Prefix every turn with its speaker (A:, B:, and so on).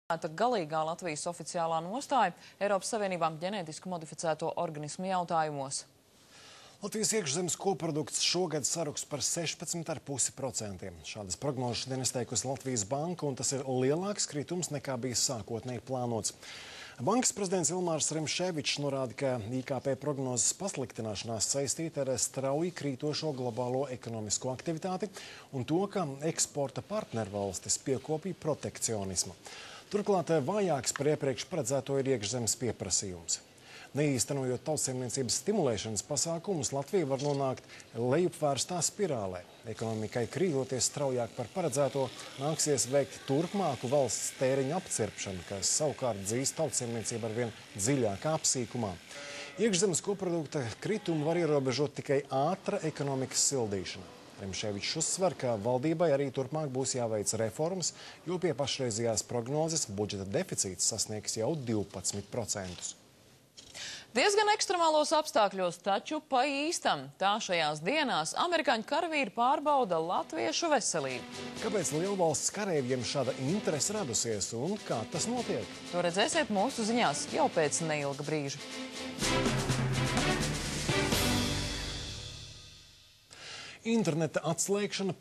A: Galīgā Latvijas oficiālā nostāja Eiropas Savienībā ģenētiski modificēto organismu jautājumos.
B: Latvijas iekšzemes koprodukts šogad saruks par 16,5%. Šādas prognozes šodien izteikusi Latvijas banka, un tas ir lielāks kritums nekā bija sākotnēji plānots. Bankas prezidents Ilmārs Rimševičs norāda, ka IKP prognozes pasliktināšanās saistīta ar strauji krītošo globālo ekonomisko aktivitāti un to, ka eksporta partnervalstis piekopīja protekcionismu. Turklāt vājāks par iepriekš paredzēto ir iekšzemes pieprasījums. Neīstenojot tautsaimniecības stimulēšanas pasākumus, Latvija var nonākt lejupvērstā spirālē. Ekonomikai krītoties straujāk par paredzēto, nāksies veikt turpmāku valsts tēriņu apcirpšanu, kas savukārt dzīs tautsaimniecību arvien dziļākā apsīkumā. Iekšzemes koprodukta kritumu var ierobežot tikai ātra ekonomikas sildīšana. Rimševičs uzsver, ka valdībai arī turpmāk būs jāveic reformas, jo pie pašreizējās prognozes budžeta deficīts sasniegs jau 12%.
A: Diezgan ekstremālos apstākļos, taču pa īstam. Tā šajās dienās amerikāņu karavīri pārbauda latviešu veselību.
B: Kāpēc lielvalsts kareiviem šāda interese radusies un kā tas notiek?
A: To redzēsiet mūsu ziņās jau pēc neilga brīža.
B: Interneta atslēgšana